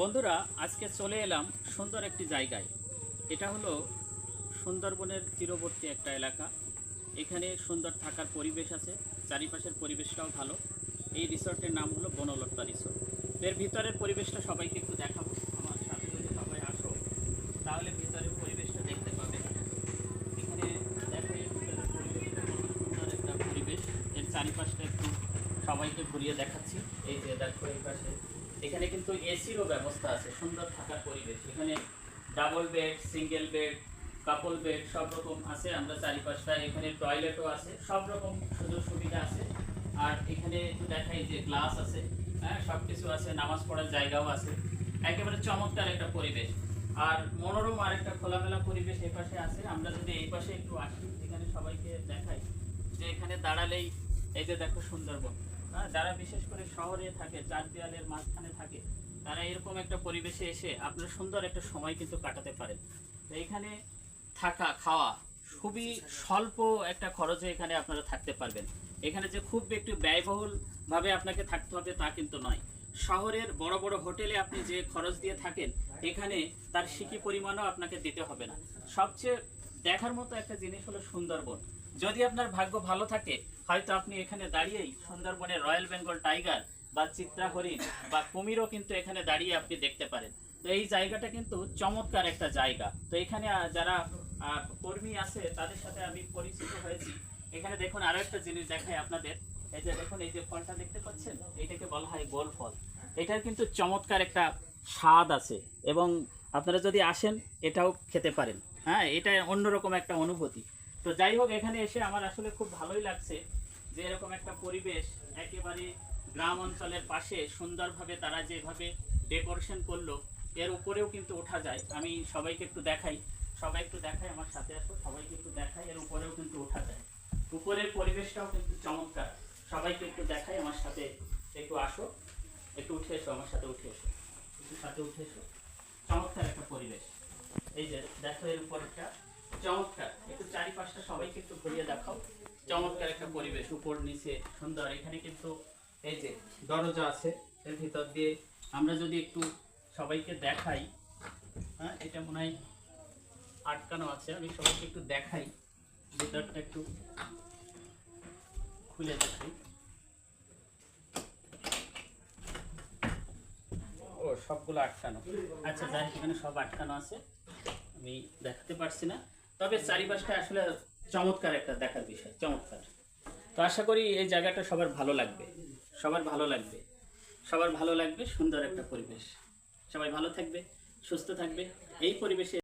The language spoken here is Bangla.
বন্ধুরা, আজকে চলে এলাম সুন্দর একটি জায়গায়। এটা হলো সুন্দরবনের তীরবর্তী একটা এলাকা। এখানে সুন্দর থাকার পরিবেশ আছে, চারিপাশের পরিবেশটাও ভালো। এই রিসর্টের নাম হলো বনলতা রিসোর্ট। এর ভিতরের পরিবেশটা সবাইকে একটু দেখাবো। আমার সাথে যদি সবাই আসো তাহলে ভিতরের পরিবেশটা দেখতে পাবে। এখানে দেখো, এর ভিতরের পরিবেশটা কত সুন্দর একটা পরিবেশ। এর চারিপাশটা একটু সবাইকে ঘুরিয়ে দেখাচ্ছি। এই যে দেখো, এই পাশে এখানে কিন্তু এসিরও ব্যবস্থা আছে, সুন্দর থাকার পরিবেশ। এখানে ডাবল বেড, সিঙ্গেল বেড, কাপল বেড সব রকম আছে। আমরা চারিপাশটা, এখানে টয়লেটও আছে, সব রকম সুযোগ সুবিধা আছে। আর এখানে একটু দেখাই যে গ্লাস আছে, হ্যাঁ, সব কিছু আছে, নামাজ পড়ার জায়গাও আছে। একেবারে চমৎকার একটা পরিবেশ। আর মনোরম আর একটা খোলামেলা পরিবেশ এই পাশে আছে। আমরা যদি এই পাশে একটু আসি, এখানে সবাইকে দেখাই যে এখানে দাঁড়ালেই এই যে দেখো সুন্দরবন। যারা বিশেষ করে শহরে থাকে, চার দেয়ালের মাঝখানে থাকে, তারা এরকম একটা পরিবেশে এসে আপনারা সুন্দর একটা সময় কিন্তু কাটাতে পারেন। তো এখানে থাকা খাওয়া খুবই স্বল্প একটা খরচে এখানে আপনারা থাকতে পারবেন। এখানে যে খুব একটু ব্যয়বহুল ভাবে আপনাকে থাকতে হবে তা কিন্তু নয়। শহরের বড় বড় হোটেলে আপনি যে খরচ দিয়ে থাকেন, এখানে তার সিকি পরিমাণও আপনাকে দিতে হবে না। সবচেয়ে দেখার মতো একটা জিনিস হলো সুন্দরবন। যদি আপনার ভাগ্য ভালো থাকে, হয়তো আপনি এখানে দাঁড়িয়েই সুন্দরবনের রয়্যাল বেঙ্গল টাইগার বা চিত্রা হরিণ বা কুমিরও কিন্তু এখানে দাঁড়িয়ে আপনি দেখতে পারেন। তো এই জায়গাটা কিন্তু চমৎকার একটা জায়গা। তো এখানে যারা কর্মী আছে তাদের সাথে আমি পরিচিত হয়েছি। এখানে দেখুন, আরো একটা জিনিস দেখাই আপনাদের। এই যে দেখুন, এই যে ফলটা দেখতে পাচ্ছেন, এটাকে বলা হয় গোল ফল। এটার কিন্তু চমৎকার একটা স্বাদ আছে, এবং আপনারা যদি আসেন এটাও খেতে পারেন। হ্যাঁ, এটা অন্যরকম একটা অনুভূতি। তো যাই হোক, এখানে এসে আমার আসলে খুব ভালোই লাগছে যে এরকম একটা পরিবেশ একেবারে গ্রাম অঞ্চলের পাশে সুন্দরভাবে তারা যেভাবে ডেকোরেশন করলো, এর উপরেও কিন্তু ওঠা যায়। আমি সবাইকে একটু দেখাই, সবাই একটু দেখাই, আমার সাথে আসো, সবাইকে একটু দেখাই, এর উপরেও কিন্তু ওঠা যায়। উপরের পরিবেশটাও কিন্তু চমৎকার। সবাইকে একটু দেখাই, আমার সাথে একটু আসো, একটু উঠে এসো, আমার সাথে উঠে এসো, একটু সাথে উঠে এসো। চমৎকার একটা পরিবেশ। এই যে দেখো, এর উপরটা চমৎকার। একটু চারিপাশটা সবাইকে একটু ঘুরিয়ে দেখাও। চমৎকার একটা পরিবেশ, উপর নিচে সুন্দর। এখানে কিন্তু এই যে দরজা আছে, এর ভিতর দিয়ে আমরা যদি একটু সবাইকে দেখাই, হ্যাঁ, এটা মনে হয় আটকানো আছে। আমি সবাইকে একটু দেখাই, ভিতরটা একটু খুলে দেখাই। ও, সবগুলো আটকানো। আচ্ছা, যাই হোক, এখানে সব আটকানো আছে, আমি দেখাতে পারছি না। তবে চারিপাশটা আসলে চমৎকার একটা দেখার বিষয়, চমৎকার। তো আশা করি এই জায়গাটা সবার ভালো লাগবে, সবার ভালো লাগবে, সবার ভালো লাগবে। সুন্দর একটা পরিবেশ। সবাই ভালো থাকবে, সুস্থ থাকবে এই পরিবেশে।